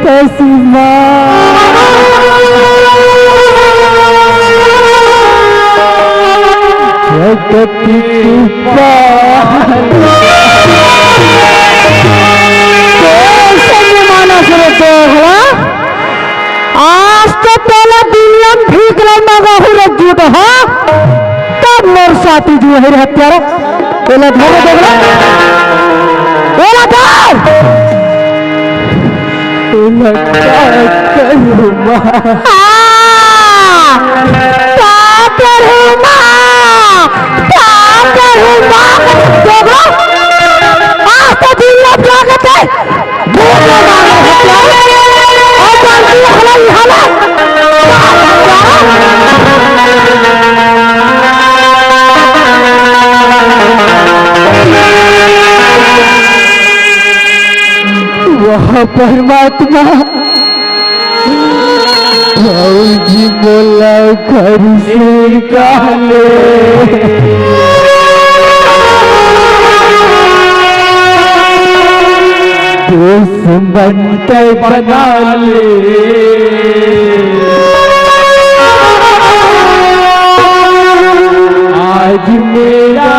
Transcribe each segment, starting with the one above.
तस्मा जगत आज तो पहले दुनिया भीख लंबा जुट हो तब मोर साथी जो है हत्यारा पहले धरे देखला बोला धर वह परमात्मा जी बोला घर से काले बनते बना ले आज मेरा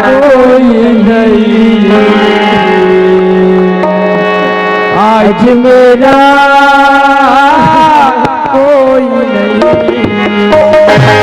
कोई नहीं आज मेरा कोई नहीं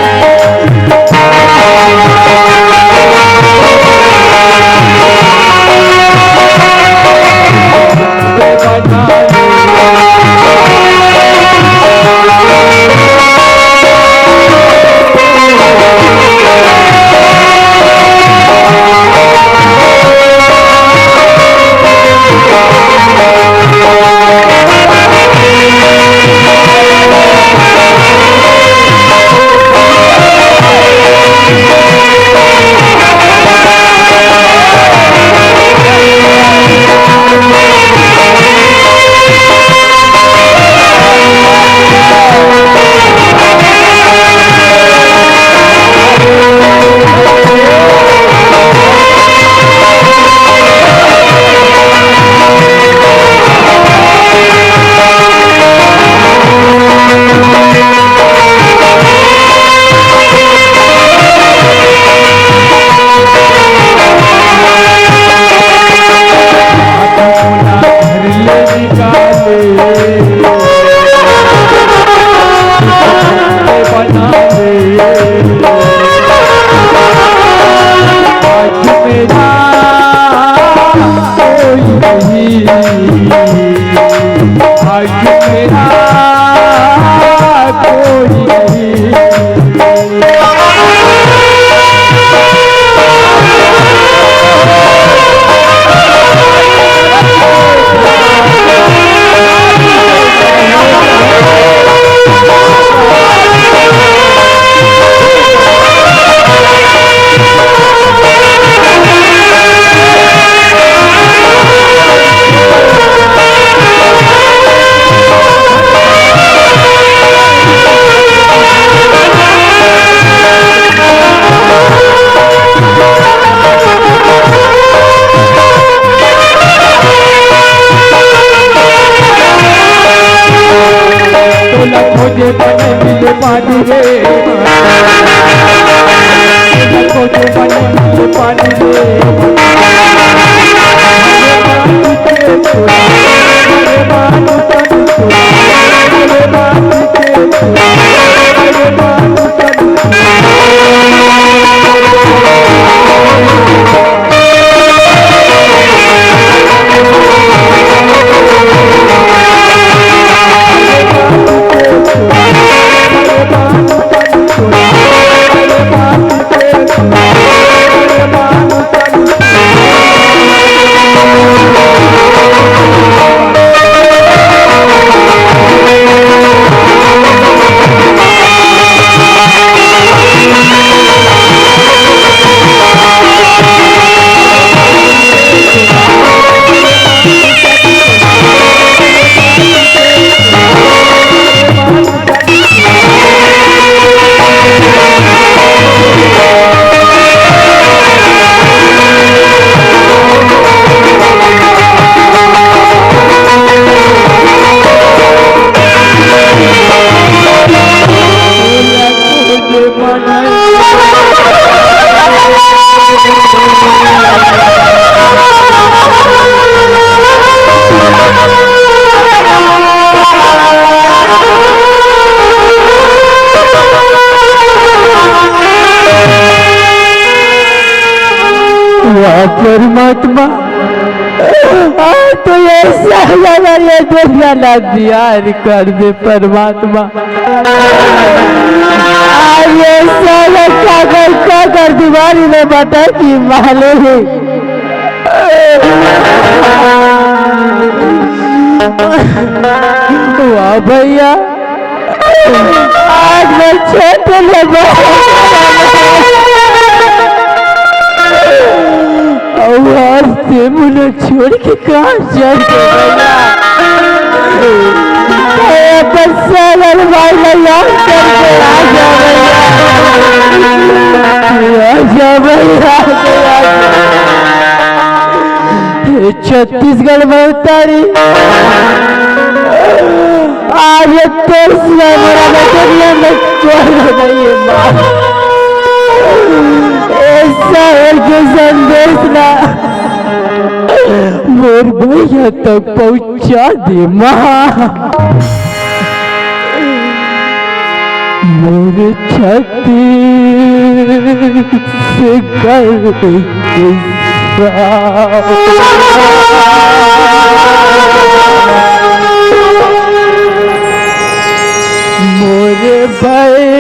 परमात्मा तो ऐसा ये दुनिया ना दिया कर दे परमात्मा। ये साला काकर दीवारी में बता की माले वाह भैया आज मैं छोटे लगा और से मुझे छोड़ के कहाँ चल गया बच्चा भाई याद करके आजा भैया छत्तीसगढ़ में उतारी आज मेरा दुनिया में कोई नहीं है ऐसा एक संदेश ना मोर भैया तक पहुंचा दे माँ मोर छत्तीसगढ़ के मोरे भैया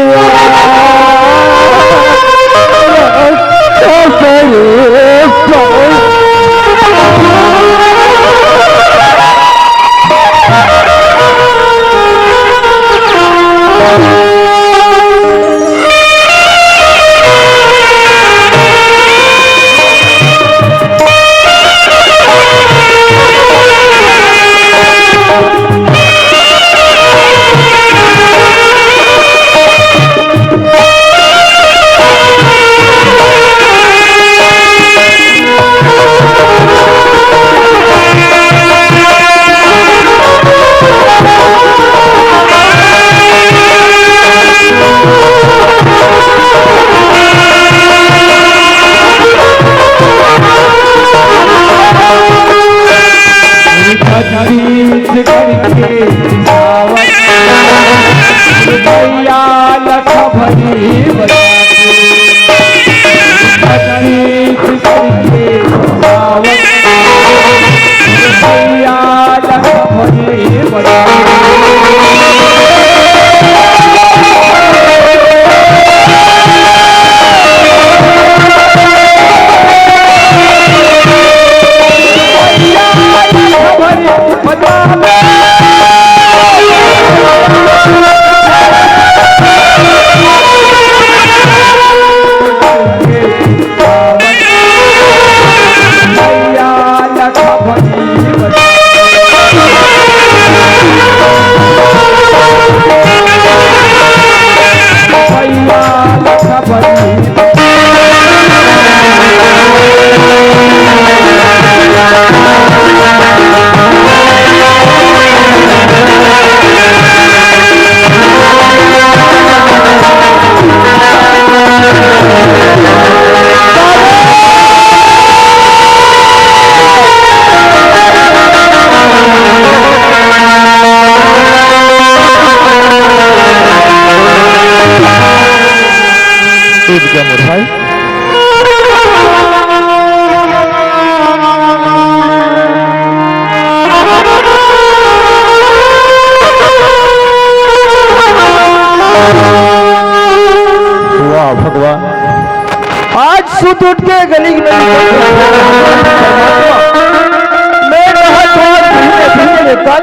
सुत उठ के गली में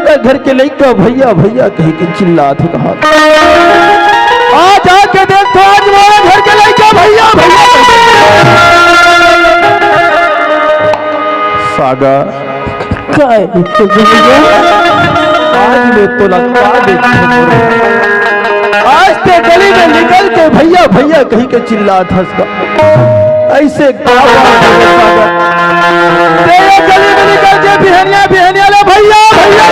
मैं घर के लड़का भैया भैया कहीं के चिल्ला थे कहा आज आके देख तो आज मेरे घर के लड़का भैया भैया सागा आज में तो लगता आज ते गली में निकल के भैया भैया कहीं के चिल्ला था ऐसे तेरे गली में निकल के बिहनिया बिहनिया ले भैया भैया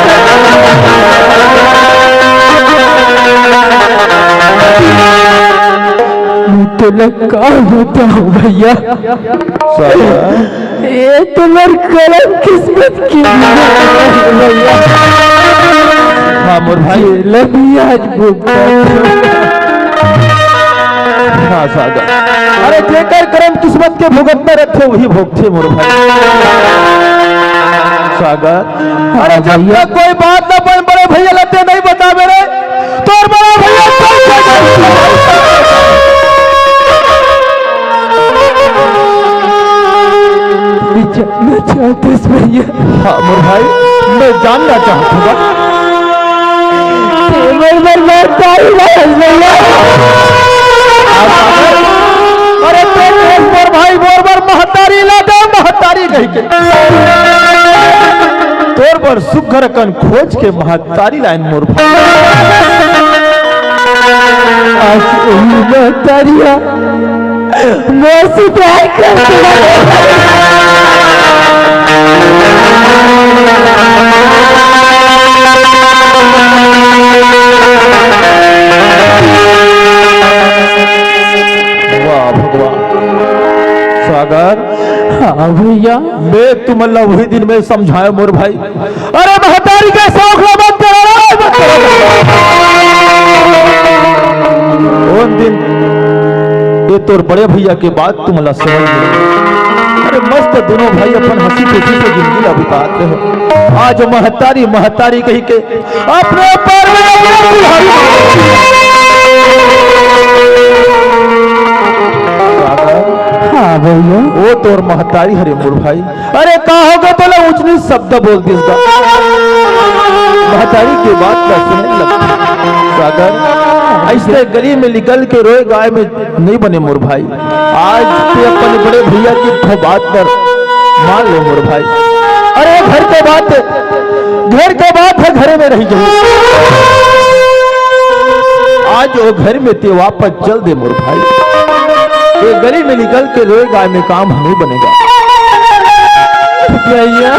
तो लगा होता हूँ भैया ये तुम्हारी कलम किस्मत की भैया हाँ मोर भाई लगी आज बुक हाँ सागर। अरे जेकर कर्म किस्मत के भुगत में रखे वही भोगते मोर भाई सागर। अरे जब तक कोई बात ना बन बड़े भैया लगते नहीं बता मेरे तो बड़ा भैया भैया। हाँ मोर भाई मैं जानना चाहता हूँ अरे तो भाई बोर महतारी लगा महतारी कही के तोर पर सुघर कन खोज के महतारी लाइन मोर महतारिया वाह भगवान सागर। हाँ भैया मैं तुमल्ला वही दिन में समझाया मोर भाई। अरे महतारी का शौक मत करो उन दिन ये तोर बड़े भैया के बाद तुमला समझ में अरे मस्त दोनों भाई अपन हंसी खुशी से जिंदगी बिताते हैं। आज महतारी महतारी कही के अपने पैर हाँ भैया वो तोर महतारी हरे मोर भाई। अरे कहोगे तो ला ऊंच नीच शब्द बोल दिस महतारी के बात का सुनने लगती सागर। ऐसे गली में निकल के रोए गाय में नहीं बने मोर भाई। आज ते अपने बड़े भैया की बात पर मान लो मोर भाई। अरे घर के बात है घरे में रही जाए। आज वो घर में ते वापस चल दे मोर भाई। ये गली में निकल के रोए गाय में काम नहीं बनेगा भैया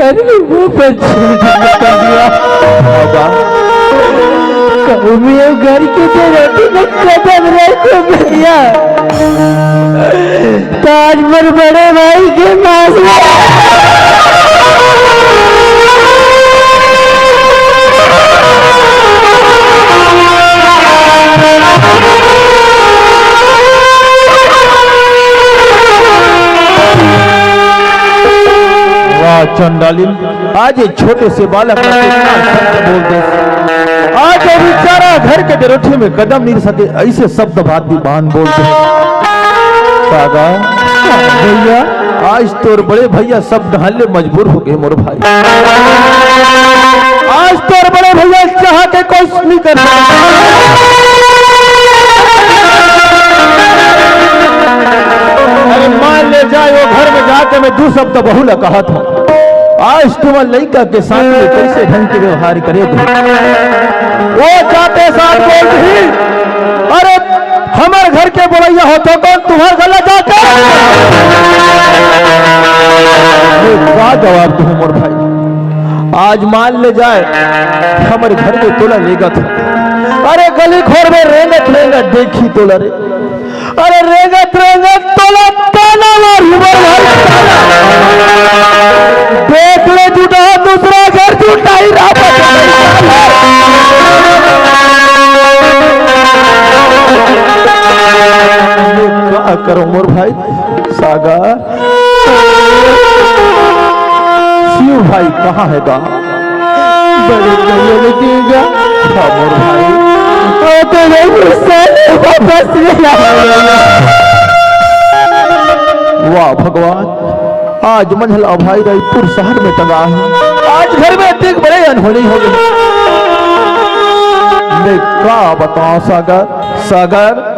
घर में वो घर की रोटी में कदम रखो भैया ताज पर बड़े भाई के पास चंडालिन आज ये छोटे से बालक बोल दे। आज वो बेचारा घर के दरोठे में कदम नहीं सके ऐसे शब्द बान बोलते सागर। भैया आज तोर बड़े भैया सब ढालने मजबूर हो गए मोर भाई। आज तोर बड़े भैया चाह के कोशिश नहीं कर अरे मान ले जाए वो घर में जाके मैं दो शब्द बहुला कहा था। आज तुम लड़का के साथ में कैसे ढंग के व्यवहार करेगी वो जाते साथ बोल रही। अरे हमारे घर के बोलैया हो तो कौन तुम्हारे गला जाके क्या जवाब दूं मोर भाई। आज मान ले जाए हमारे घर में तोला लेगा था। अरे गली खोर में रेंगत देखी तोला रे। अरे रेंगत तोला ताना मारी देख ले जुटा दूसरा घर जुटा ही रहा। क्या करो मोर भाई सागर। शिव भाई कहाँ है गा बड़े देगा मोर भाई वाह भगवान। आज मंझला भाई रायपुर शहर में टंगा है। आज घर में देख बड़े अनहोनी हो गई। मैं क्या बताऊं सागर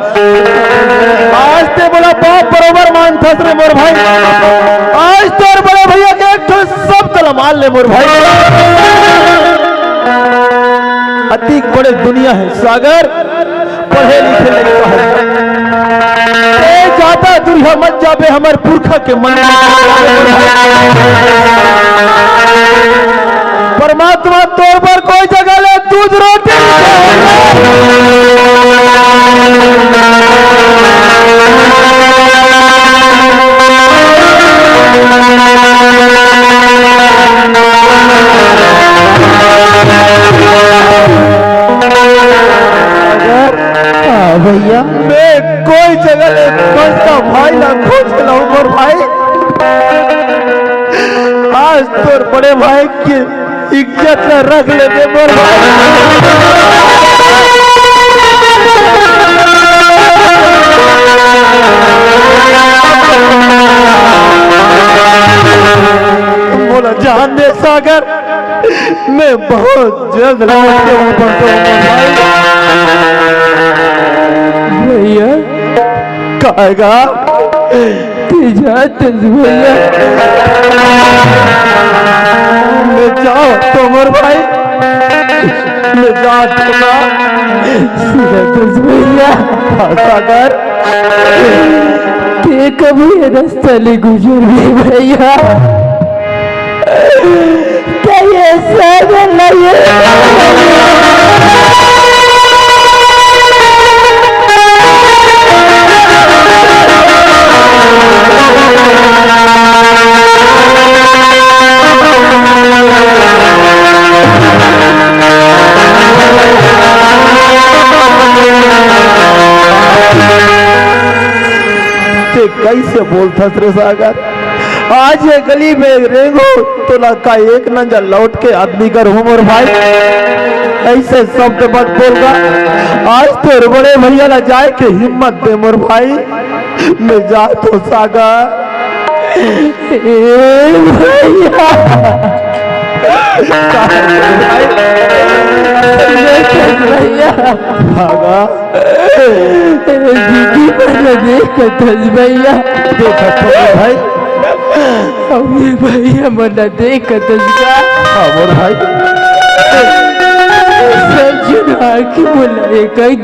आज ते बोला बाप बरोबर मान था रे मोर भाई। आज तोर बड़े भैया के एक सब तला मान ले मोर भाई। अतिक बड़े दुनिया है सागर पढ़े लिखे लड़का है। जाता दुनिया मत जाबे हमारे पुरखा के मन परमात्मा तौर पर कोई जगह ले दूध रोटी भाई की इज्जत न रख लेते मोर मोला जान दे सागर, मैं बहुत जल्द लौट के वापस आऊंगा भैया कहेगा जाते भैया मैं जाओ तोमर भाई, मैं जाऊंगा भैया सागर ते कभी रास्ता ले गुजर गए भैया, क्या ये सागर नहीं कैसे बोलता रे सागर, आज ये गली में रेंगो तो लगा एक नंजा लौट के आदमी कर हूँ मोर भाई, ऐसे शब्द मत बोलगा। आज तो बड़े भैया ला जाए के हिम्मत दे मोर भाई, मैं जा तो सागर भैया दीदी देख भैया देखा भाई भैया मना देख मोर भाई की बोला कई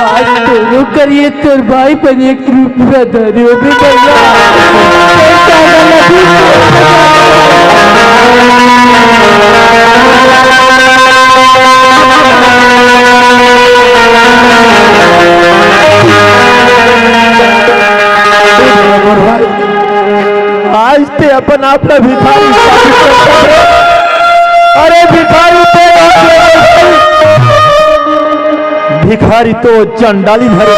आज तो करिए तोर भाई पर एक रुपया धरियो भी आज ते अपन आपला भिखारी, अरे भिखारी भिखारी तो चंडाली धरे,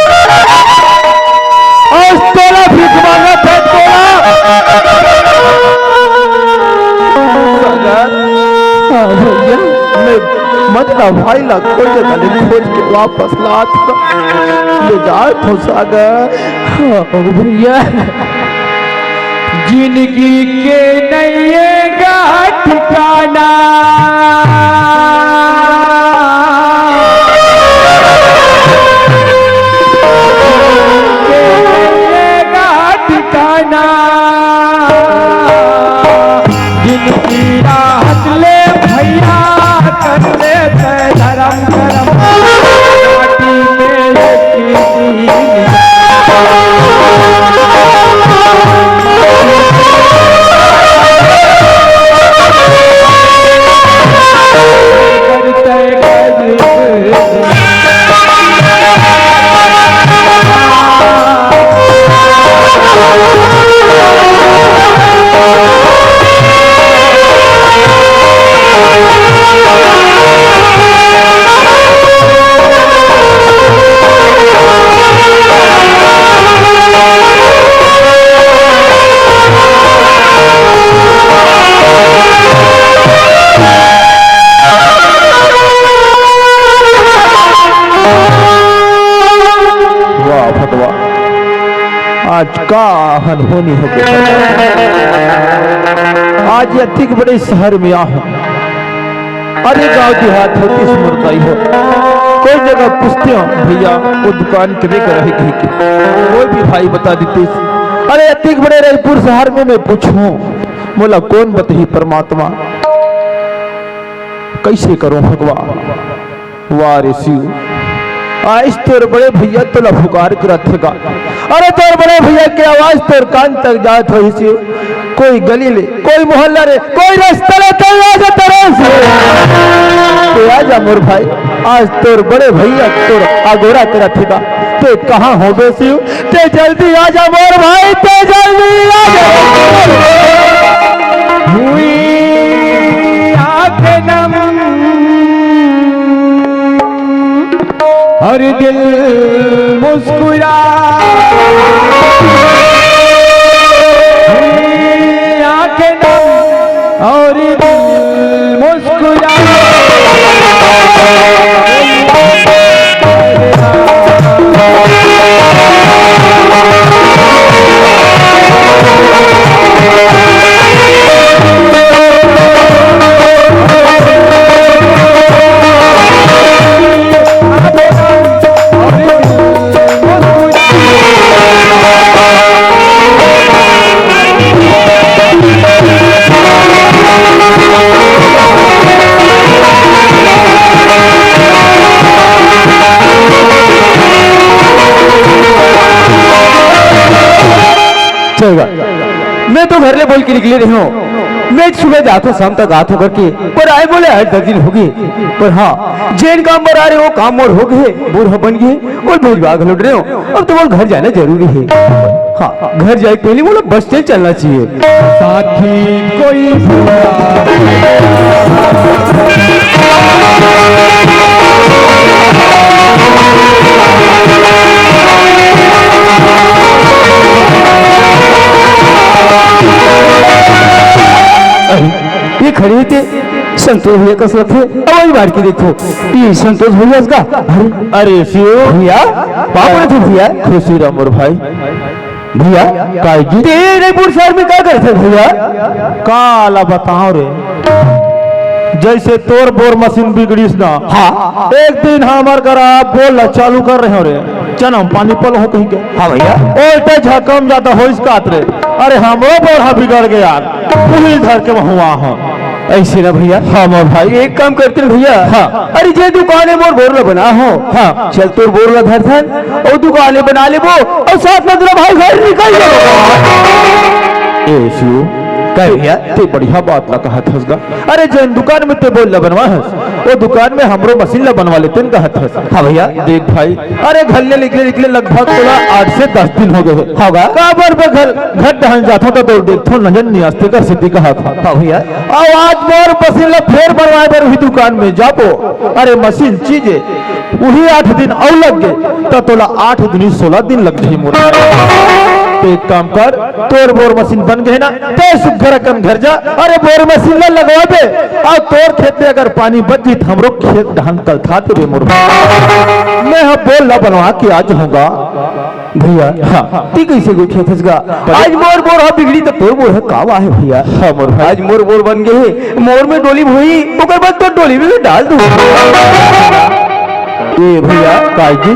आज तोला भीख मांगा था भैया मैं मतलब भाई ला खोज खोज के वापस लात ले जा तो सागर भैया जिंदगी के नए का ठिकाना ठिकाना जिंदगी राहत ले भैया कर ले धर्म धर्म माटी में आज का अनहोनी हो गया। आज ये ठीक बड़े शहर में आ अरे गांव देहात होती स्मृताई हो कोई जगह पूछते हो भैया वो दुकान कभी कर रही कहीं की कोई भी भाई बता देते। अरे अतिक बड़े रायपुर शहर में मैं पूछूं बोला कौन बतही परमात्मा कैसे करो भगवान वारे शिव आज तोर बड़े भैया तो पुकार करत था। अरे तोर बड़े भैया की आवाज तोर कान तक जात हो कोई गली ले कोई मोहल्ला रे कोई रास्ता ले कोई आजा तरह से तो आजा मोर भाई आज तोर बड़े भैया तोर आगोरा करत था। ते कहाँ हो बे शिव ते जल्दी आजा मोर भाई ते जल्दी आजा हुई आंखें नम हर दिल मुस्कुरा मैं तो घर ले बोल के निकले रही हूँ, मैं सुबह जाता शाम तक आता करके, पर आए बोले 8-10 दिन हो गए। पर हाँ, जैन काम पर आ रहे हो, काम और हो गए, बूढ़ा बन गए और भेजवा लौट रहे हो। अब तो वो घर जाना जरूरी है। हाँ, घर जाए पहले बोला बस स्टैंड चलना चाहिए। साथी कोई ये खड़े थे संतोष भैया का साथ है। अब वही बार के देखो, ये संतोष भैया का। अरे शिव भैया, पापा थे भैया। खुशी राम और भाई भैया काजी तेरे शहर में क्या करते भैया? काला बताओ रे, जैसे तोर बोर मशीन बिगड़ीस ना। हाँ एक दिन हमार घर आप बोल चालू कर रहे हो रे, चल हम पानी पल हो कहीं के। हाँ भैया, ओटे झकम जाता हो इसका रे। अरे हमरो बोरा बिगड़ गया यार, पुलिस धर के हुआ हो। ऐसे ना भैया। हाँ मोर भाई, एक काम करते हैं भैया। हाँ, अरे जे दुकाने मोर बोरला बना हो। हाँ, चल तोर बोरला धर धर और दुकाने बना ले वो, और साथ में तेरा भाई घर निकल जाओ। ए शिव क्या भैया? ते बढ़िया बात ला कहा थसगा। अरे जैन दुकान में ते बोल ला बनवा हस, वो दुकान में हमरो मशीन ला बनवा लेते न कहा थस। हाँ भैया, देख भाई, अरे घर ले निकले निकले लगभग थोड़ा 8 से 10 दिन हो गए होगा। काबर पे घर ढहन जाता तो दौड़ देखो नजर नियास्ते कर सिद्धि कहा था। हाँ भैया, अब आज मोर मशीन ला फेर बनवाए बर वही दुकान में जाबो। अरे मशीन चीजे वही 8 दिन और लग गए, तो तोला 8 दिन 16 दिन लग गई मोर। तो एक काम कर, तोर बोर मशीन बन गए ना, तो सुघर कम घर जा। अरे बोर मशीन ला लगवा दे, और तोर खेत में अगर पानी बच जी हमरो खेत धान कल था तेरे मोर। मैं हम बोल ला बनवा के आज होगा भैया। हाँ, ती कैसे कोई खेतसगा? आज मोर बोर हा बिगड़ी तो तोर बोर है कावा है भैया। हाँ मोर भाई, आज मोर बोर बन गए, मोर में डोली भोई, ओकर बाद तो डोली में डाल दूं। ए भैया काजी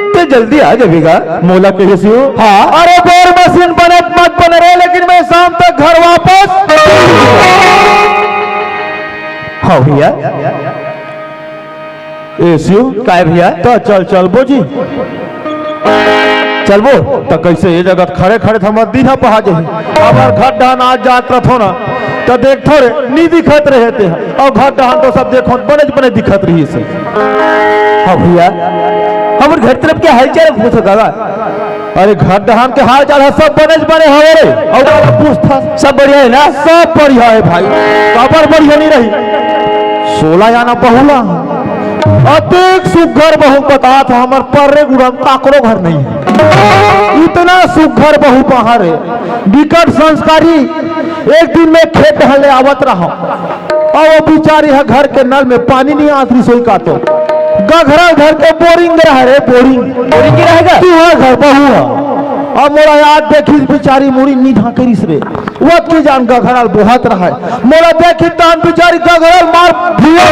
तो जल्दी आ जाएगा मोला के जैसी हो। हाँ, अरे बोर मशीन बने मत बन रहे, लेकिन मैं शाम तक घर वापस। हाँ भैया। ए शिव काय भैया? तो चल चल बोजी, चल वो तो कैसे ये जगह खड़े खड़े थे मत दीना पहा जाही। हमार घर डहान आज जात रथो ना, तो देख थोड़े नी दिखत रहे थे, और घर डहान तो सब देखो बने बने दिखत रही से। हाँ भैया, हमारे घर तरफ क्या हालचाल पूछ सका? अरे घर डहान के हाल चाल सब बने हमारे, और पूछता सब बढ़िया है ना? सब बढ़िया है भाई, काबर बढ़िया नहीं रही। 16 जाना बहुला अतिक सुघर बहु बता था, हमार पर्रे गुड़म काकरो घर नहीं है। इतना सुघर बहु पहाड़ है, विकट संस्कारी। एक दिन में खेत हले आवत रहा, और वो बेचारी है घर के नल में पानी नहीं आती सोई का, तो गघरा घर के बोरिंग रहा रे, बोरिंग रहेगा तू है घर बहुआ। अब मोरा याद देखी बेचारी मुड़ी नी ढाकरिस रे, वो की जान गघराल बोहत रहा है। मोरा देखी तान बेचारी गघराल मार भुआ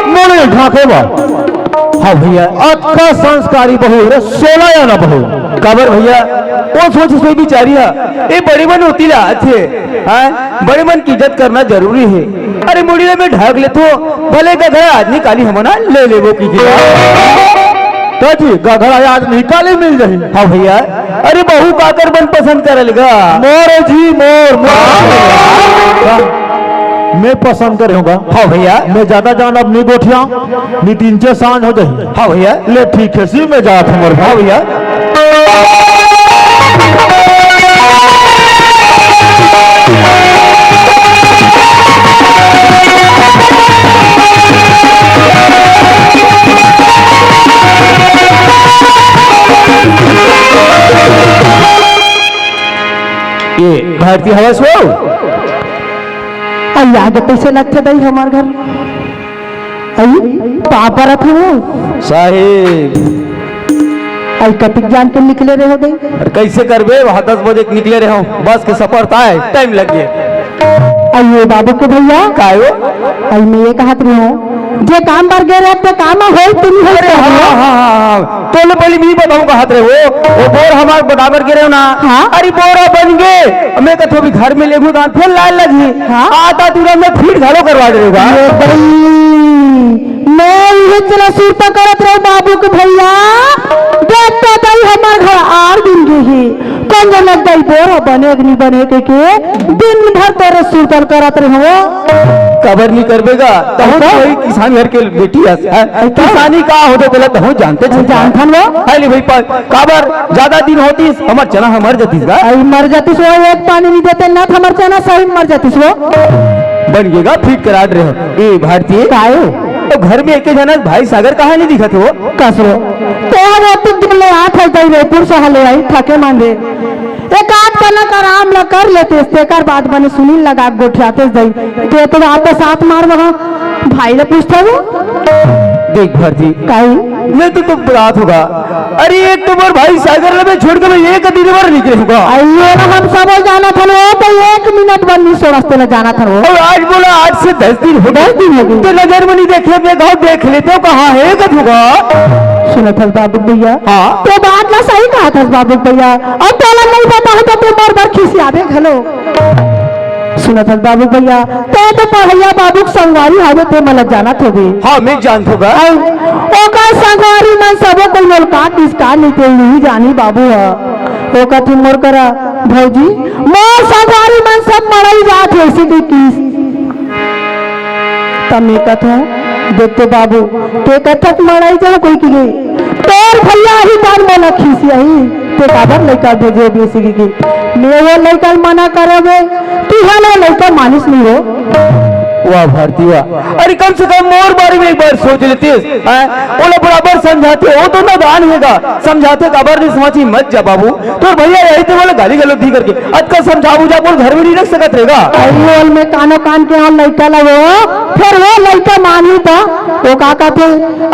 मोरे ढाके बा। हाँ भैया, अक्का संस्कारी बहू रे, 16 या ना बहू काबर भैया? वो सोच सोई बिचारी है, ये बड़ी मन होती ला थे। हाँ, बड़े मन की इज्जत करना जरूरी है। अरे मुड़ी में ढाक ले तो भले का घर आदमी काली हम ना ले ले वो की तो जी गघरा आज निकाले मिल जाही। हाँ भैया, अरे बहू काकर मन पसंद कर लेगा। मोर जी मोर, मैं पसंद करूंगा। हाँ भैया, मैं ज्यादा जान अब नहीं गोठिया, नहीं 3 से सांझ हो जाही। हाँ भैया, ले ठीक है सी मैं जात हूँ। हाँ भैया। ये भारतीय हवा सो याद कैसे लगते भाई हमारे घर? पापा रखे हो साहेब, आई कटिक जान के निकले रहे हो गई। और कैसे करबे? वहां 10 बजे निकले रहे हो, बस के सफर था, टाइम लग गया। आइए बाबू के भैया, काय हो? आई मैं ये कहत रही हूँ, जे काम पर गए रहते काम हो तुम हो। तो ले पहले भी बताऊं कहा रे वो बोर हमारे बराबर गिरे हो ना। हाँ? अरे बोरा बन गए, मैं कहते भी घर में लेगू दान फिर लाइन लगी। हाँ? आटा दूरा में फिर घरों करवा देगा। मैं ये चला सूरता करत रहो बाबू के भैया, देखते भाई हमारे घर 8 दिन के ही कौन जनक दई बोरा बने कि नहीं बने के दिन भर तेरे सूतल करत रहे हो कबर नहीं करबेगा तो हम कोई किसान घर के बेटी है किसानी का होते पहले तो हम जानते जानथन वो है भाई काबर ज्यादा दिन होती हमार चना मर जातीस गा मर जातीस वो एक पानी नहीं देते ना हमार चना सही मर जातीस वो बन गएगा फिट करा रहे हो ए भारतीय काहे तो घर में एक जना भाई सागर कहा नहीं दिखत हो कसरो तो तुम दिन ले आठ है दई रे पुरुष हले आई थके मांदे एक आठ करना का आराम ल कर लेते तेकर बाद बने सुनील लगा गोठियाते दई तो आपको साथ मार बगा भाई ले पूछता वो देख भारती काहे मैं तो बात होगा अरे एक तो बार भाई सागर लगे छोड़ के मैं एक दिन बार निकले होगा आइए ना हम सब जाना था वो तो 1 मिनट बनी सो रास्ते में जाना था वो और आज बोला 8 से 10 दिन हो 10 दिन हो गए तो नजर में नहीं देखे मैं गाँव देख लेते हो कहाँ है कद होगा सुना था बाबू भैया हाँ तो बात ना सही कहा था बाबू भैया अब तोला नहीं पता है तो तू मोर बार खिसी आवे घलो सुना था बाबू भैया तो पढ़ैया बाबू संगवारी हावे ते मला जाना थे भी हाँ मैं जानत होगा ओका संगवारी मन सबो कोई मोर काट इसका नहीं ते नहीं जानी बाबू है ओका थी मोर करा भौजी मोर संगवारी मन सब मरई जात है इसी की तमे कथा देखते बाबू ते कथक मरई जा कोई की तोर भैया ही तार मोला खीसी आई ते काबर लइका भेजे बेसी की मैं वो लइका मना करबे तू हाले लइका मानिस नहीं हो वाह भारती वाह अरे कम से कम मोर बारे में एक बार सोच लेती ओला बराबर समझाते हो तो नादान होगा समझाते काबर नहीं समझी मत जा बाबू तो भैया यही तो बोले गाली गलत दी करके आज का समझाऊ जा बोल घर में नहीं रख सकत रहेगा अयोल में कानो कान के हम लइका लगो फिर वो लइका मानी तो वो का कहते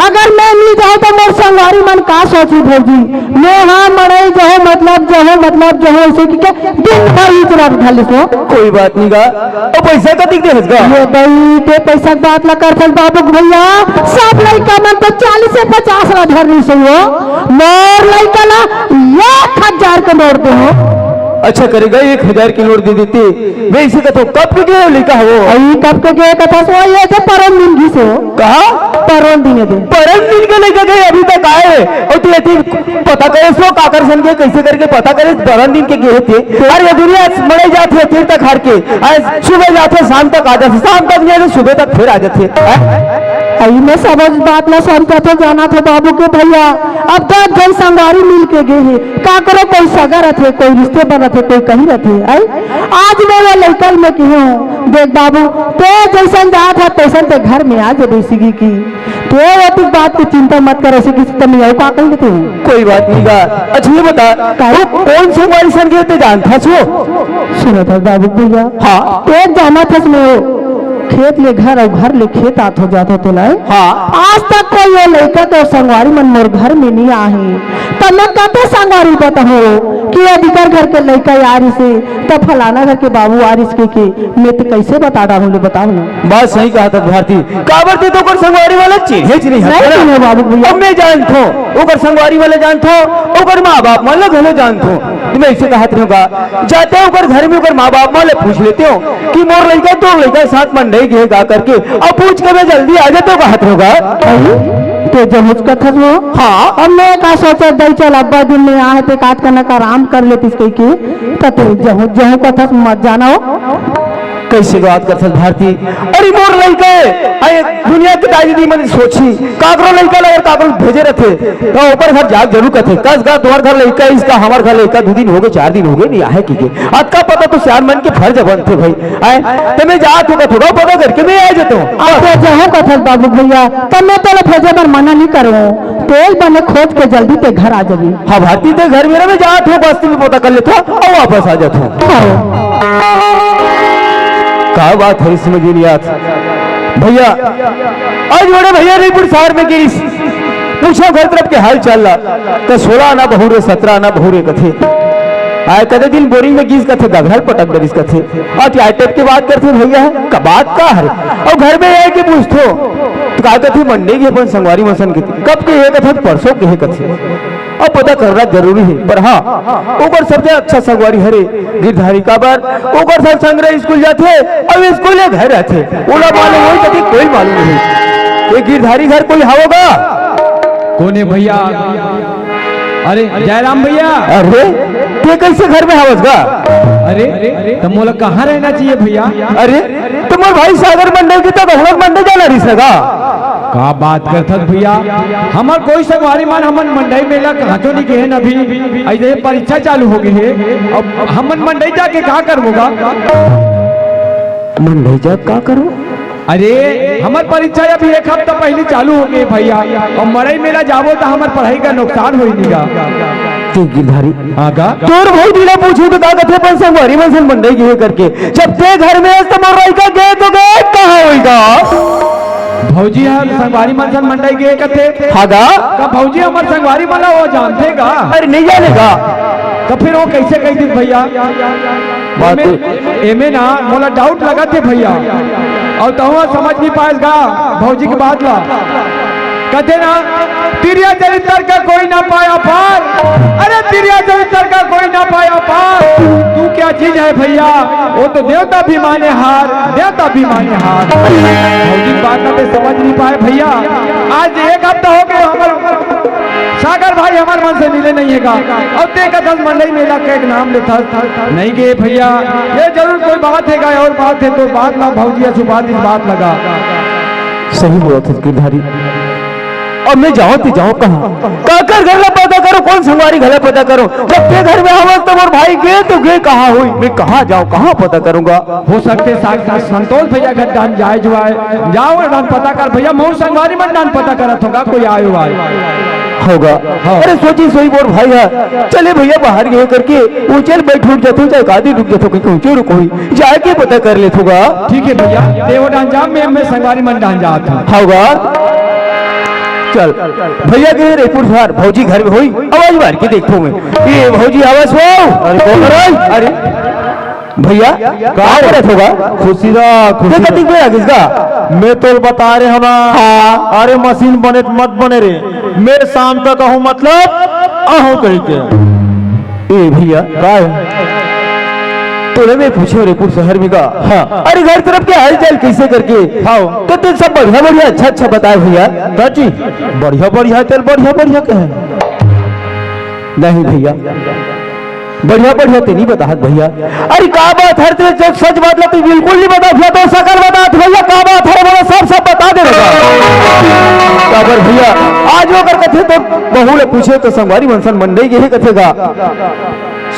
अगर मैं नहीं जाऊं तो मोर संगवारी मन का सोची भौजी मैं हां मरे जो मतलब ऐसे की के दिन भर ही चला ढाली सो कोई बात नहीं गा और पैसा का दिख देगा ये भाई ते पैसा की बात ला कर चल बाबू भैया सब लइका मन तो 40 से 50 ला धरनी से हो मोर लइका ला 1000 के नोट दे हो अच्छा करेगा 1000 की नोट दे देते मैं इसी का तो कब के गए लिखा हो आई कब के गए कथा सो ये से परम दिन की से हो कहा परम दिन दे परम दिन के लेके गए अभी तक आए और तू ये पता करे सो काकरसन के कैसे करके पता करे परम दिन के गए थे अरे दुनिया मरे जाते फिर तक हार के सुबह जाते शाम तक आ जाते शाम तक नहीं सुबह तक फिर आ जाते आई मैं समझ बात ना समझा तो जाना था बाबू के भैया अब 10 जन संगारी मिल के गए हैं का करो कोई सगा रहे कोई रिश्ते बना थे कोई कहीं रहते आई आज मैं वो लड़कल में की हूँ देख बाबू तो जैसन जात है तैसन ते घर में आ जाए सीगी की तो ये बात की चिंता मत कर ऐसे किसी तम यू का कर लेते हूँ कोई बात नहीं गा अच्छा ये बता कौन से हमारी सन के जानता छो सुनो था बाबू भैया हाँ एक जाना था उसमें खेत ले घर और घर ले खेत आत हो जाते तो लाए हाँ आज तक कोई ये लड़का तो संगवारी मन मोर घर में नहीं आए तब मैं कहते संगवारी बताओ कि अधिकार घर के लड़का यार से तब फलाना घर के बाबू आरिस के मैं तो कैसे बता रहा हूँ बताओ ना बात सही कहा था भारती काबर ते तो संगवारी वाला चीज नहीं है बाबू भैया मैं जानतो ओकर संगवारी वाले जानतो ओकर माँ बाप मान लो घलो जानतो तुम्हें ऐसे कहा रहूंगा जाते ओकर घर में ओकर माँ बाप मान पूछ लेते हो कि मोर लड़का तो लड़का साथ मन नहीं गए गा करके अब पूछ के मैं जल्दी आ जाते कहत होगा तो जमुज का था वो हाँ अब मैं का सोचा दई चल अब्बा दिन में आए थे काट करने का आराम कर लेती इसके की तते जहू का था मत जाना हो कैसे बात कर सकते भारती अरे मोर लड़के अरे दुनिया की ताजी मैंने सोची काकरो लड़का लगे काकरो भेजे रखे तो ऊपर घर जाग जरूर करते कस घर तुम्हार घर लड़का इसका हमार घर लड़का 2 दिन हो गए 4 दिन हो गए नहीं आए की आज का पता तो श्याम मन के फर्ज बनते भाई आए तो मैं जात होगा थोड़ा पता करके मैं आ जाता हूँ अब जहू का था बाबू भैया तब मैं तो भेजे पर मना नहीं करूँ तेल बने खोज के जल्दी ते घर आ जाबी हाँ भारती ते घर मेरा मैं जात हूँ बस्ती में पता कर लेता और वापस आ जाता हूँ क्या बात है इसमें गिरियात भैया आज बड़े भैया नहीं शहर में गिरी पूछो घर तरफ के हाल चल रहा तो 16 आना बहुरे 17 आना बहुरे कथे आए कदे दिन बोरिंग में गीस कथे गघल पटक दरिस कथे और क्या टाइप की बात करते भैया है का बात का है और घर में आए के पूछतो तो का कथे मंडे के अपन संगवारी मसन के कब के ये कथे परसों के कथे अब पता करना जरूरी है पर हाँ ऊपर सबसे अच्छा संगवारी हरे गिरधारी का बार ऊपर सब संग्रह स्कूल जाते अब स्कूल घर रहते ओला मालूम हो कभी कोई मालूम नहीं ये गिरधारी घर कोई होगा कोने भैया अरे जयराम भैया। अरे ते कैसे घर में हवस गा? अरे तो मोला कहाँ रहना चाहिए भैया? अरे तुम्हारे भाई सागर मंडल की तो गहलोत मंडल जाना रही सगा। का बात करथत भैया, हमार कोई संगवारी मान हमन मंडई मेला कहाँ तो नहीं गए न अभी, ऐसे परीक्षा चालू हो गई है। अब हमन मंडई जाके कहाँ करबोगा? मंडई जा का करो? अरे हमार परीक्षा अभी एक हफ्ता पहले चालू हो गई भैया, और मड़ई मेला जाबो तो हमार पढ़ाई का नुकसान होई निगा। तू गिरधारी आगा तोर भाई दिला पूछू तो का कथे पर संगवारी मनसन मंडई गए करके, जब ते घर में तो मोर राई का गए तो गए कहाँ होईगा? भौजी हम संगवारी मनसन मंडई गए कथे। हागा का भौजी हमार संगवारी मला वो जानते का? अरे नहीं जानेगा तो फिर वो कैसे कह दी भैया? एमे ना मोला डाउट लगा थे भैया, और तो समझ नहीं पाएगा भौजी की बात ला। कहते ना तिरिया चरित्र का कोई ना पाया पार, अरे तिरिया चरित्र का कोई ना पाया पार। तू क्या चीज है भैया? वो तो देवता भी माने हार, देवता भी माने हार। भौजी की बात ना समझ नहीं पाए भैया। आज एक हफ्ता हो गया हमारे सागर भाई हमारे मन से मिले नहीं है, और देखा 10 मंडई मेला का एक नाम लेता नहीं गए भैया। ये जरूर कोई बात है और बात है तो बात ना भौजी सुबात इस बात लगा। सही बोला था गिरधारी। अब मैं जाऊं तो जाऊं कहाँ? काकर घर ला पता करो, कौन संगवारी घर ला पता करो। जब ते घर में हवस तो मोर भाई गए तो गए कहाँ हुई? मैं कहाँ जाऊं, कहाँ पता करूंगा? हो सकते संतोष भैया घर डान जाए जो आए जाओ डान पता कर भैया। मोर संगवारी में डान पता करत होगा कोई आयो आए होगा। अरे सोची सोई मोर भाई है, चले भैया बाहर गए करके ऊंचे बैठ उठ जाते चाहे गादी रुक जाते कहीं ऊंचे रुक हुई जाके पता कर ले होगा। ठीक है भैया, देवो डान जा मैं संगवारी मन डान जाता होगा। चल भैया गए रेपुर शहर, भौजी घर में हुई आवाज मार के देखो मैं ये भौजी आवाज हो। अरे कौन रहा? अरे भैया कहाँ पर होगा? खुशीरा खुशी कति में आगिसगा मैं तो बता रहे हम। हाँ अरे मशीन बने मत बने रे, मैं शाम तक कहूँ मतलब आहू कही के। ए भैया का तोले में पूछो रेपुर शहर में का। हाँ अरे घर तरफ के हाल चाल कैसे करके हाँ तो तुम सब बढ़िया बढ़िया अच्छा अच्छा बताए भैया। जी बढ़िया बढ़िया तेल बढ़िया बढ़िया कहे नहीं भैया, बढ़िया बढ़िया ते नहीं बता भैया। अरे का बात है तेरे जब सच बात ला तू बिल्कुल नहीं बता भैया, तो सकल बता भैया का बात है बोला सब बता दे काबर भैया। आज वो कर कथे तो बहू ले पूछे तो संगवारी मनसन मंडई के कथे गा।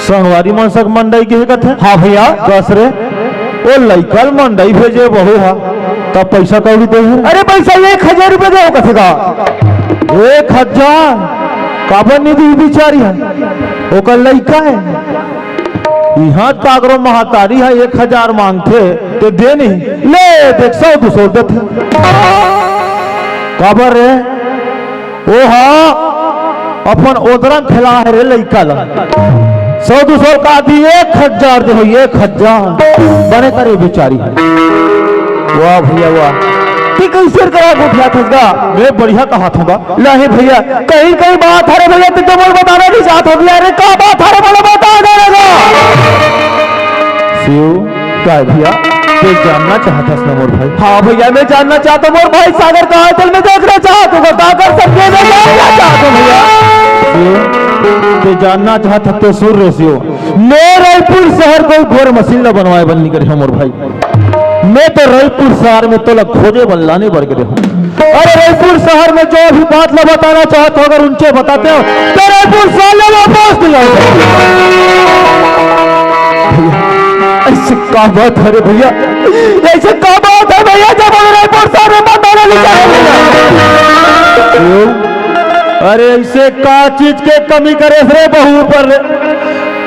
संगवारी मनसक मंडई के कथे? हाँ भैया कस रे ओ लइकल मंडई भेजे बहू हा तब पैसा कौड़ी दे? अरे पैसा 1000 रुपए दे कथे गा। 1000 काबर नहीं दी बिचारी है, ओकर लइका है यहाँ कागरो महातारी है 1000 मांगते तो दे नहीं ले देख 100-200 देते काबर रे। ओ हाँ अपन ओदरम खिला है रे लइका ला 100-200 का दी 1000 दे 1000 बने करे बेचारी। वाह भैया वाह, कैसे करा गोठिया थसगा? मैं बढ़िया कहा था नहीं भैया, कहीं कहीं बात है भैया तुझे बोल बताना नहीं चाहता भैया। अरे क्या बात है बोलो बता देगा शिव क्या भैया तू जानना चाहता है मोर भाई? हाँ भैया मैं जानना चाहता हूँ मोर भाई सागर का हाल में देखना चाहता हूँ बताकर सबके चाहता हूँ भैया। तू जानना चाहता तो सुन रहे शिव मैं रायपुर शहर को घोर मशीन ला बनवाए बननी करे मोर भाई। मैं तो रायपुर शहर में तो खोजे बल्लाने बढ़ गए हूँ। अरे रायपुर शहर में जो भी बात ला बताना चाहते हो अगर उनसे बताते हो तो रायपुर शहर में वापस नहीं ऐसे क्या बात है रे भैया, ऐसे क्या बात है भैया जब रायपुर शहर में बताना नहीं चाहेंगे? अरे ऐसे का चीज के कमी करे रे बहू पर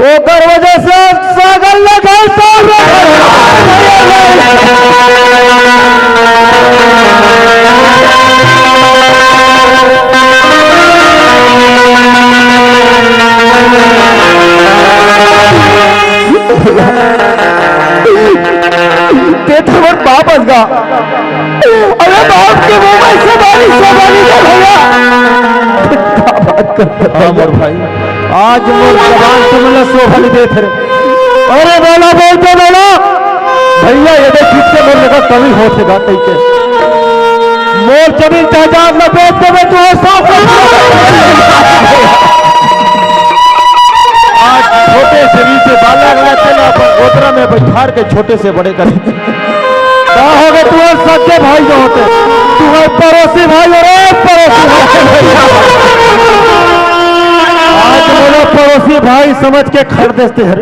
ओकर वजह से सागर लगा वापस गा। अरे बाप के मोबाइल से बारिश भैया मोर भाई आज मोर जवान तुमने शोभा दे थे। अरे बोला बोलते बोला भैया ये ठीक से मोर लगा कमी हो सका कैसे मोर जमीन तहजाब न बेच देवे तू बैठार के छोटे से बड़े करे। क्या हो गए तुम्हारे सच्चे भाई जो होते, तुम्हारे पड़ोसी भाई और पड़ोसी भाई। आज मेरा पड़ोसी भाई समझ के खरीदते हैं।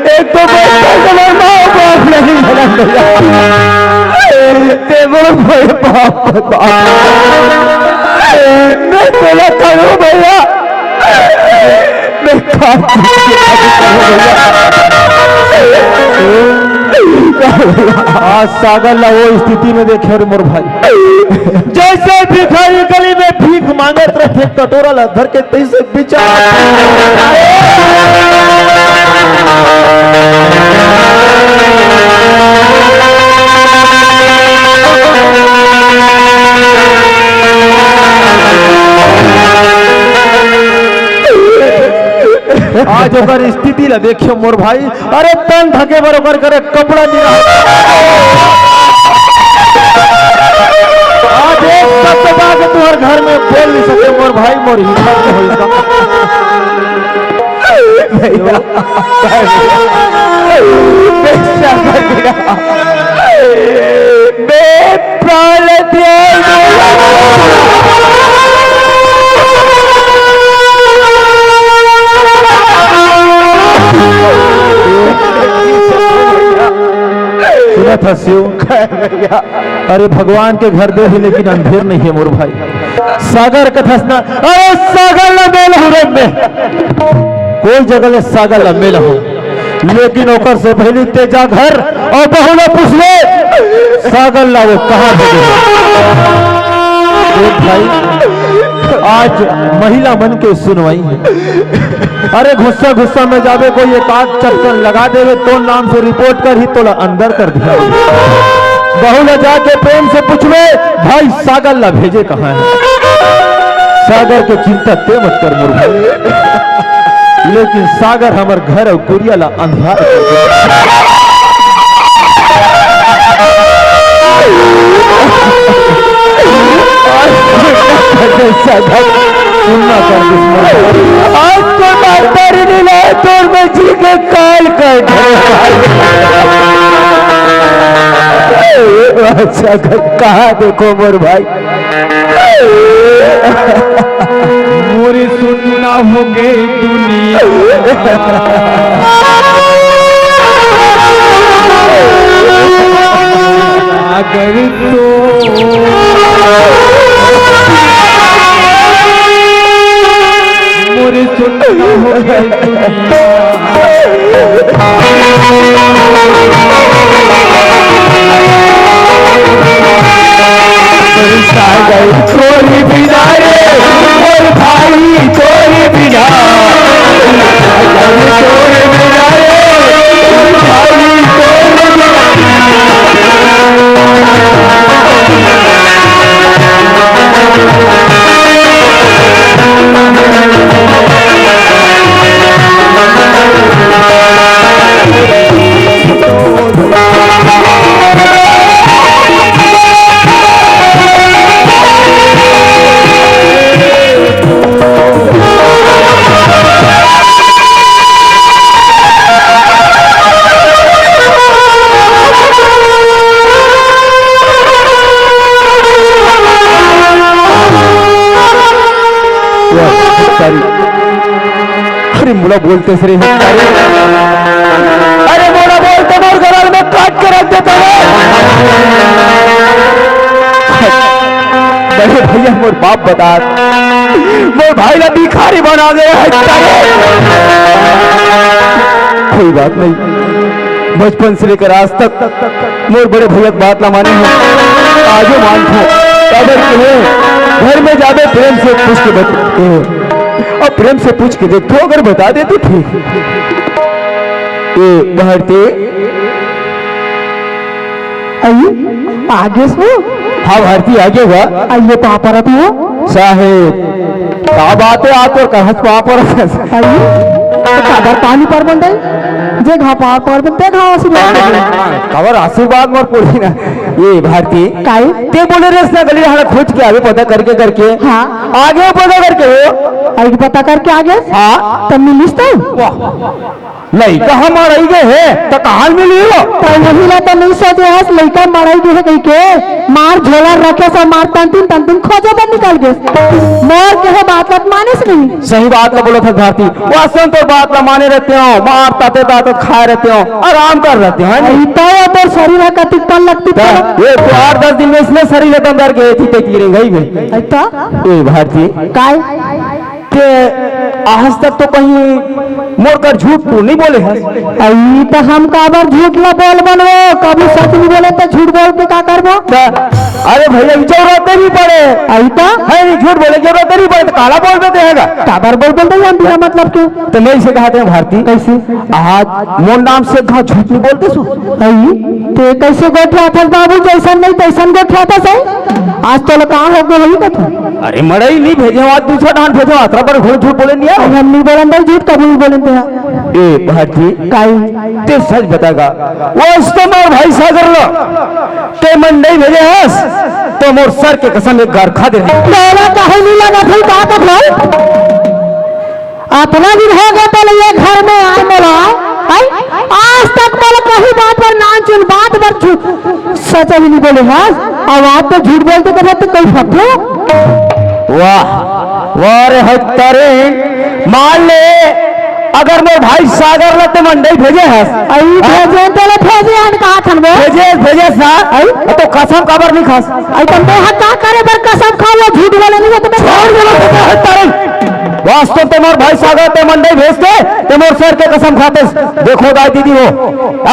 एक तो बच्चा समझ माँ बाप नहीं बना मैं बोला करूँ भैया, मैं आज सागर ला वो स्थिति में देखे रे मोर भाई, जैसे भिखारी गली में भीख मांगत रहे कटोरा ला धर के तैसे आज ओकर स्थिति ला देखियो मोर भाई। अरे तन धके बर ओकर करे कपड़ा दिया, आज एक शब्द बात तुम्हारे घर में बोल नहीं सके मोर भाई, मोर हिम्मत था भैया। अरे भगवान के घर दे ही लेकिन अंधेर नहीं है मोर भाई। सागर का धसना, अरे सागर ला मेल हो रे में कोई जगह ले सागर ला मेल हो, लेकिन ओकर से पहले तेजा घर और बहु ने पूछ ले सागर ला वो कहाँ भाई। आज महिला मन के सुनवाई है। अरे गुस्सा गुस्सा में जावे कोई एक आध चक्कर लगा देवे तो नाम से रिपोर्ट कर ही तोला अंदर कर दिया। बहू ने जाके प्रेम से पूछवे भाई सागर ला भेजे कहाँ है। सागर के चिंता ते मत कर मोर भाई, लेकिन सागर हमार घर और कुरिया ला अंधार सुनना कर आज तो डॉक्टर नहीं लाए तो मैं जी के काल कर अच्छा कहा देखो मोर भाई, मोरी सुनना हो गई दुनिया अगर तो मोरी सुनना हो गई दुनिया चोरी बिना रे और भाई चोरी बिना, चोरी बिना रे भाई चोरी अरे मुला बोलते सरे अरे मोड़ा बोलते मोर गराल में काट के रख देता है। बड़े भैया मोर बाप बता मोर भाई ला भिखारी बना दे है। कोई बात नहीं, बचपन से लेकर आज तक मोर बड़े भैया बात ना माने हैं, आजो मानता अगर तुम्हें घर में जावे प्रेम से पूछ के बता और प्रेम से पूछ के देखो अगर बता देती थी ये भारती आइए आगे सो। हाँ भारती आगे हुआ आइए कहाँ पर हो साहेब क्या बात है आप और कहाँ वहां पर आइए कादर पानी पर बंदे जे घा पार पर बंदे घा आशीर्वाद खबर आशीर्वाद मोर पड़ी ना ये भारती काई ते बोले रे इसने गली हां खोज के आगे पता करके हाँ आगे पता करके आई पता करके आ गए हाँ तब मिलिस तो लड़का हमारा ही गए है तो कहाँ मिली हो नहीं तो नहीं सोचे हस लड़का मराई गए कहीं के मार झोला रखे सब मार तन तीन खोजे पर निकल गए मोर के है बात माने से नहीं सही बात का बोलो था भारती वो असन तो बात ना माने रहते हो मार ताते ताते खाए रहते हो आराम कर रहते हो तो शरीर है कति पन लगती ये तो 8-10 दिन में इसने शरीर एकदम डर गए थी ते गिरे गई में ऐसा ए भारती काय के आज तक तो कहीं मोड़कर झूठ तू नहीं बोले है आई तो हम काबर झूठ ना बोल बनवो कभी सच नहीं बोले तो झूठ बोल के का करबो अरे भैया जरूरत नहीं पड़े आई तो है नहीं झूठ बोले जरूरत नहीं पड़े तो काला बोल देते हैं काबर बोल हम बिना मतलब के तो मैं इसे कहते हैं भारती कैसे आज मोर नाम से कहा झूठ नहीं बोलते सो आई तो कैसे गोठा था बाबू जैसा नहीं तैसन गोठा था सही आज तो कहाँ हो गए वही कथा अरे मड़ई नहीं भेजे आज दूसरा डांट भेजो आतरा पर झूठ बोले नहीं हम नहीं बोलन भाई झूठ कभी नहीं बोलते हैं ए भारती काई ते सच बताएगा वो इस्तेमाल भाई सागर लो ते मन नहीं भेजे हस तो मोर सर के कसम एक घर खा दे मेरा कहीं नहीं लगा फिर कहा था भाई अपना दिन हो गया पहले ये घर में आए मेरा आज तक बोले कहीं बात पर नाम चुन बात पर झूठ सच भी नहीं बोले हाँ अब आप तो झूठ बोलते कर तो कोई फटो वाह वाह रे हत्तारे मान ले अगर मेरे भाई सागर लते मंडई भेजे है आई भेजे तो भेजे आन कहा थन वो भेजे सा तो कसम कबर नहीं खास आई तुम तो हक का करे पर कसम खा लो झूठ बोले नहीं तो मैं छोड़ देना हत्तारे वास्तव तो मोर भाई सागर ते मंडई भेजते ते मोर सर के कसम खाते देखो दाई दीदी हो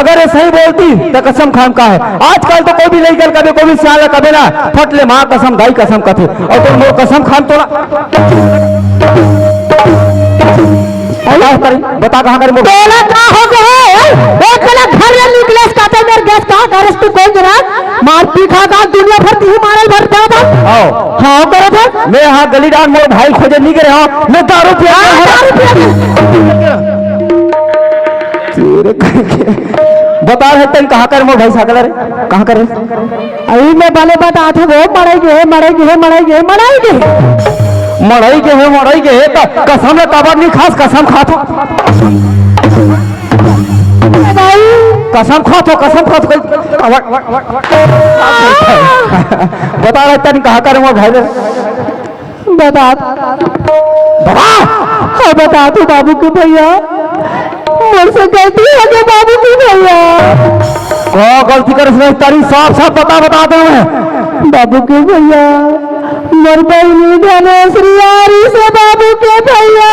अगर ये सही बोलती तो कसम खाम का है आजकल तो कोई भी नहीं कर कभी कोई भी सियाल कभी ना फटले मां कसम दाई कसम कथे और तुम मोर कसम खाम तो ना बता कहां करे बोला का हो गए एक गलत घर में निकले कहते मेरे गैस का घर तू कौन जरा मारती खा का दुनिया भर तू मारल भर था आओ हां करो था मैं यहां गलीडान मोर भाई खोजे नहीं करे हां मैं दारू पिया तेरे बता रहे तन कहां कर मोर भाई सागर रे कहां करे आई मैं भले बता थे वो मड़ाई के तो कसम कबर नहीं खास कसम खा तो कसम खा तो बता रहे तन कहां कर मोर भाई बता बता तू बाबू के भैया मुझसे गलती हो गई बाबू के भैया गलती कर तारी साफ साफ बता दो मैं बाबू के भैया मोर बहनी धनेश्वरी आरी से बाबू के भैया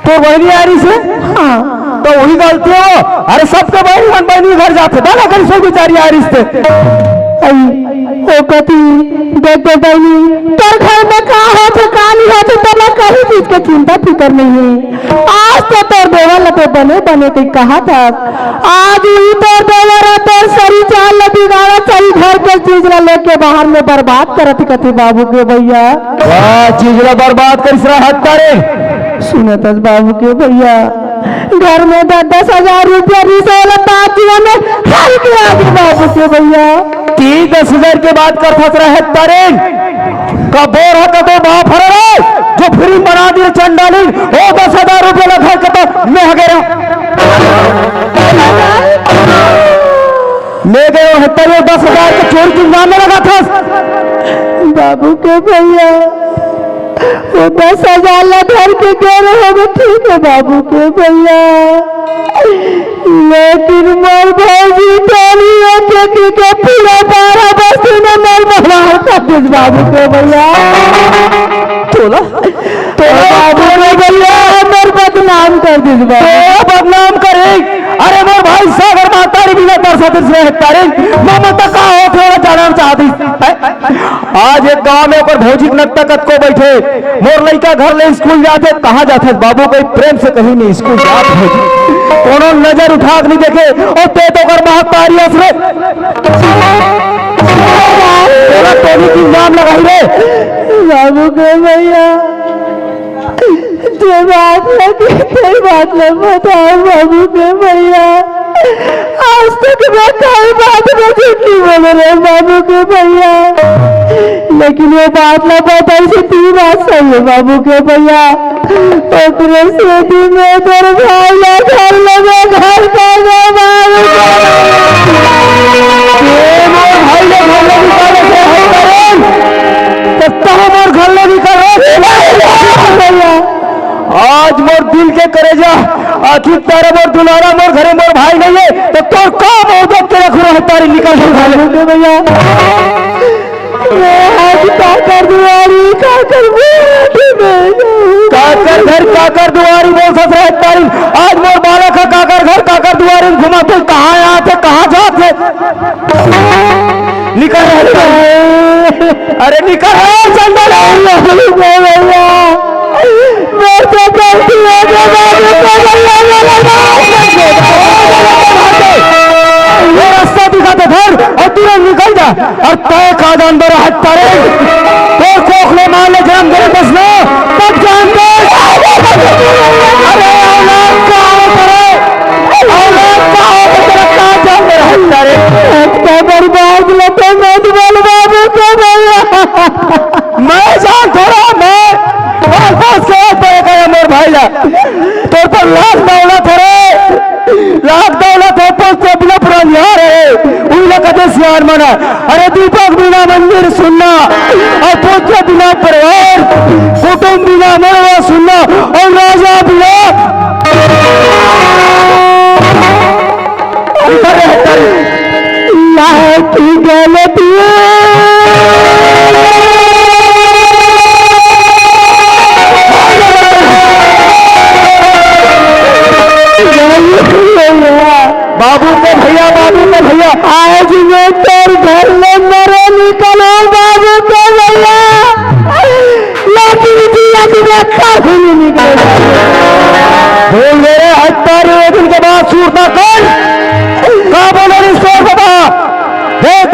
तो बहनी आरी से हाँ तो वही गलती हो अरे सबके बहनी घर जाते बाला कर सो बेचारी आरी से ओ कति देख बहनी तोर घर में का हो तो कानी हो तो तब कहीं चीज की चिंता फिक्र नहीं है आज तो तोर देवर लते बने के कहा था आज ही तोर देवर तोर सरी चाल बिगाड़ा सही घर के चीज ला लेके बाहर में बर्बाद करत कथी बाबू के भैया वाह चीज ला बर्बाद कर इसरा हट करे सुनत बाबू के भैया घर में 10,000 रुपया रिसोल पार्टियों में हल के आगे बाबू के भैया 10,000 के बात कर फस रहा है तारे कबोर है कबो बाप हरे जो फिल्म बना दी चंडाली ओ 10,000 रुपया लगा के तो मैं गया ले गए हो तारे 10,000 के चोरी की नाम में लगा था बाबू के भैया वो 10,000 घर के गए होगे ठीक है बाबू के भैया लेकिन मोर भौजी टोली के पूरा 12 बस्ती में मोर बहवार कर दिस बाबू के भैया तोला तो बाबू के भैया मोर बदनाम कर दिस बाबू बदनाम करे अरे मोर भाई सागर माता रे बिना तरसत से तारे ममता का हो थोड़ा जानना चाहती आज एक गांव में ऊपर भौजी नक्ता कत को बैठे मोर लड़का घर ले स्कूल जाते कहां जाते बाबू कोई प्रेम से कहीं नहीं स्कूल जाते भौजी कोनो नजर उठा के नहीं देखे और ते तो कर बहुत तारी असरे तेरा टोली की नाम लगाई रे बाबू के भैया बात न बताओ बाबू के भैया। आज तक मैं कोई बात में झूठी बोल रहे बाबू के भैया, लेकिन ये बात न बताई से तीन बात सही है बाबू के भैया। ओकरे सेठी में तोर भाई ना घर लगे घर का बाबू मोर घर ले निकल आज मोर दिल के करे जा आखिर तारा मोर दुलारा मोर घरे मोर भाई नहीं है तो तोर का बहुत के रख रहा तारी निकल के भैया। आज काकर दुआरी काकर घर काकर दुआरी बोल ससुर है तारी। आज मोर बालक का काकर घर काकर दुआरी घुमा तो कहाँ आते कहाँ जाते निकल अरे निकल चंदन रास्ता दिखाते घर और तुरंत निकल जा और तय का अंदर हाथ तारे तो खोखले मान ले जन्म तेरे बसना तब जान दे। अरे औलाद का करे औलाद का तेरा का जान मेरा हाथ तारे बर्बाद लगे मत बोल बाबू के भैया। मैं जान थोड़ा मैं से मोर भाई तो लाख दौलत है लाख दौलत है तो बिना पुरानियार है उन्हें कदे सियार माना। अरे दीपक बिना मंदिर सुनना और पोते बिना परिवार कुटुंब बिना मरवा सुनना और राजा बिना की गलती बाबू के भैया आज मैं तेरे घर में मरे निकलो बाबू के भैया, लेकिन जिया की रखा भी नहीं निकलेगा। बोल मेरे हत्यारे एक दिन के बाद सूरता कौन का बोले रिश्ते बाबा देख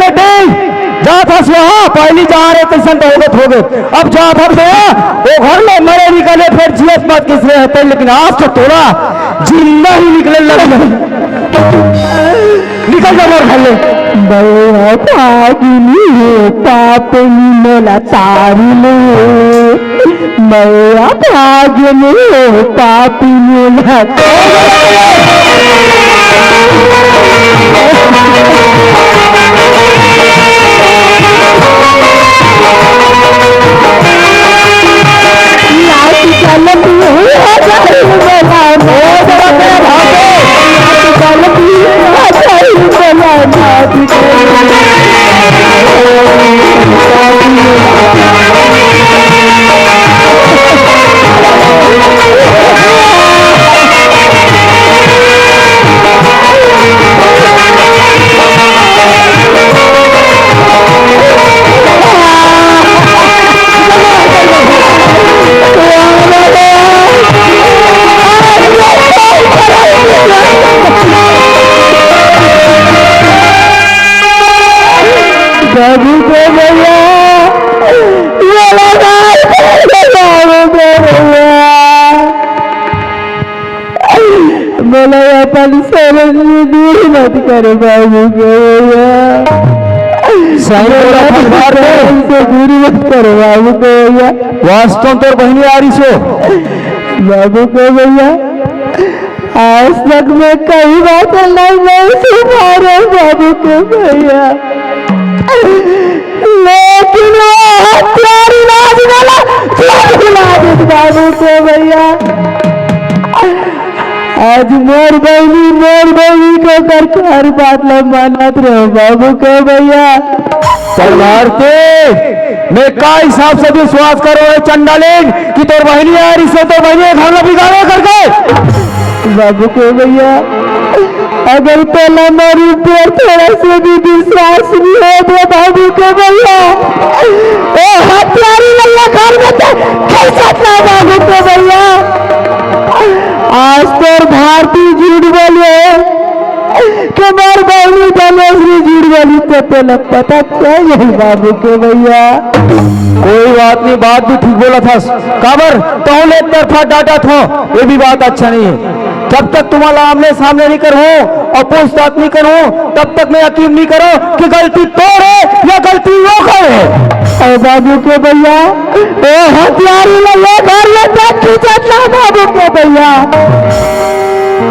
जा था वहाँ पहली जा रहे कैसन तो हो गए अब जा था वो घर में मरे निकले फिर जीएस बात किस रहे होते लेकिन आज तो थोड़ा जिंदा ही निकले लगे निकल जा मोर घर में पापनी मोला तारी ले मैं भाग्यनी पापी मोला बाबू को भैया बोला अपन समझ दूर मत करे बाबू को भैया दूर मत करे बाबू को भैया। वास्तव तो बहनी आ रही सो बाबू को भैया आज तक मैं कई बात नहीं सुना रहे बाबू को भैया, लेकिन प्यारी नाच वाला बाबू को भैया आज मोर बहनी को करके हर बात न मानत रहो बाबू को भैया। के मैं का हिसाब से विश्वास करो चंडालेन कि तोर बहनी आ रही से तो बहनी खाना बिगाड़े करके बाबू को भैया अगर पहला मेरी ऊपर थोड़ा से भी विश्वास नहीं हो तो बाबू के भैया ओ हथियारी वाला घर में तो कैसा था बाबू के भैया। आज तो भारतीय झूठ बोले कमर बहनी धनेश्वरी झूठ बोली तो पहले पता क्या है बाबू के भैया। कोई बात नहीं, बात भी ठीक बोला था काबर तो एक तरफा डाटा था, ये भी बात अच्छा नहीं है। जब तक तुम्हारा आमने सामने नहीं करूं और पूछताछ नहीं करूं तब तक मैं यकीन नहीं करो कि गलती तोड़ है या गलती वो करे। अरे बाबू के भैया ए हथियारी ले घर ले बाबू के भैया।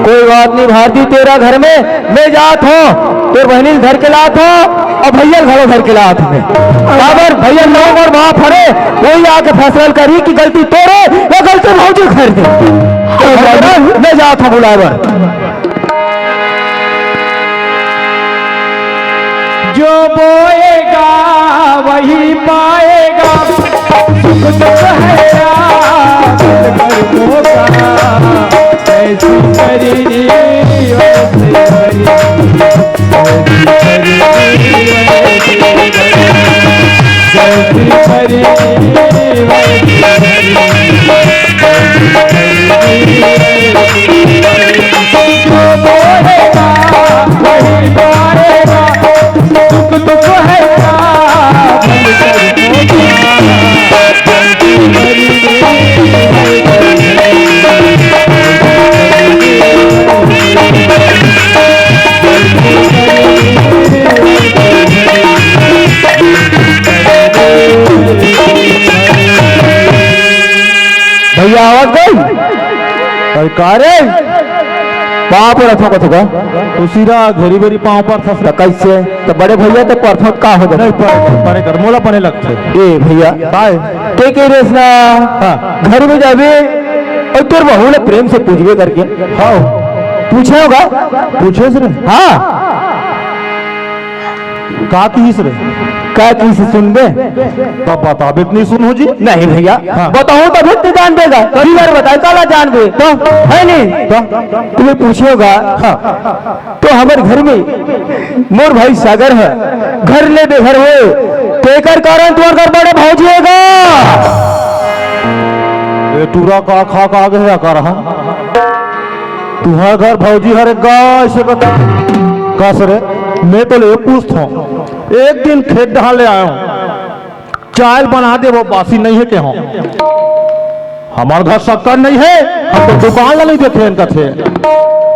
कोई बात नहीं भारती, तेरा घर में मैं जात हूँ, तेरे बहनी घर के लात हो और भैया घरों घर के लात में काबर भैया लोग और वहां फड़े वही आके फैसला करी कि गलती तोड़े या गलती भौजी कर दे। मैं जात हूँ बुलावर। जो बोएगा वही पाएगा, सुख दुख है यार होगा, ऐसी करी वैसी करी, जैसी करी वैसी जो बोलेगा वही पाएगा, सुख दुख है भैया आवाज गई सरकारे पाँव पर रखो कथो का तो सीधा घेरी बेरी पाँव पर था तो कैसे तो बड़े भैया तो परफेक्ट का हो जाए परे कर मोला पने लगते ए भैया काय के रेसना घर में जावे और तेरे बहू ने प्रेम से पूछवे करके हाँ पूछे होगा पूछे से रे हाँ का तीस रे क्या किसी सुन दे तब बताबे इतनी सुन हो जी नहीं भैया बताऊं तो फिर तू जान देगा कभी बार बताए काला जान दे तो है नहीं तुम्हें पूछेगा तो हमारे घर में मोर भाई सागर है घर ले बेघर हो तेकर कारण तुम्हारे घर बड़े भौजिएगा ये टूरा का खा का आगे है का रहा तुम्हारा घर भौजी हरे गाय से का सरे मैं तो ले पूछता हूँ एक दिन खेत ढाल ले आया हूँ चाय बना दे वो बासी नहीं है क्या हमारे घर शक्कर नहीं है हम तो दुकान ला नहीं देखे इनका थे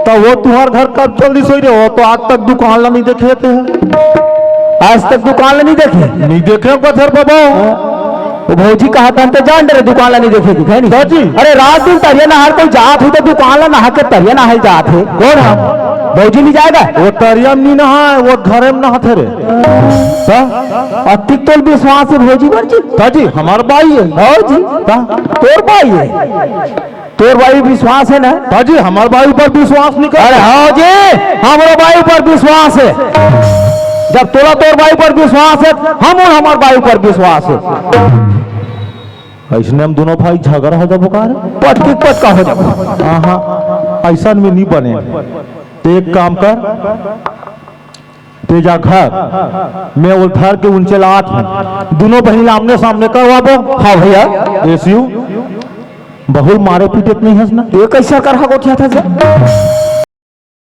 तो वो तुम्हारे घर कब जल्दी सोई रहे हो तो आज तक दुकान ला नहीं देखे थे आज तक दुकान नहीं देखे नहीं देखे घर बाबा वो भौजी कहा था तो जान डरे दुकान ला नहीं देखेगी है नहीं जी अरे रात दिन तरिया नहार कोई जात हुई तो दुकान ला नहा के तरिया नहाल जात है कौन हम भौजी नहीं जाएगा वो तरिया में नहीं नहा वो घरे में नहाते रे अतिक तो विश्वास है भौजी पर जी हमारे भाई है भौजी तोर भाई है तोर भाई विश्वास है ना जी हमारे भाई पर विश्वास नहीं कर अरे हाँ जी हमारे भाई पर विश्वास है जब तोला तोर भाई पर विश्वास है हम और हमारे भाई पर विश्वास है ऐसने हम दोनों भाई झगड़ा हो जाबो कार पट का हो जाबो हाँ ऐसा में नहीं बने तो एक काम कर तेजा घर मैं उधर के ऊंचे लाट हूँ दोनों बहन आमने सामने करवाबो हाँ भैया एसियो बहुल मारे पीटे नहीं हंसना ये कैसा कर हा था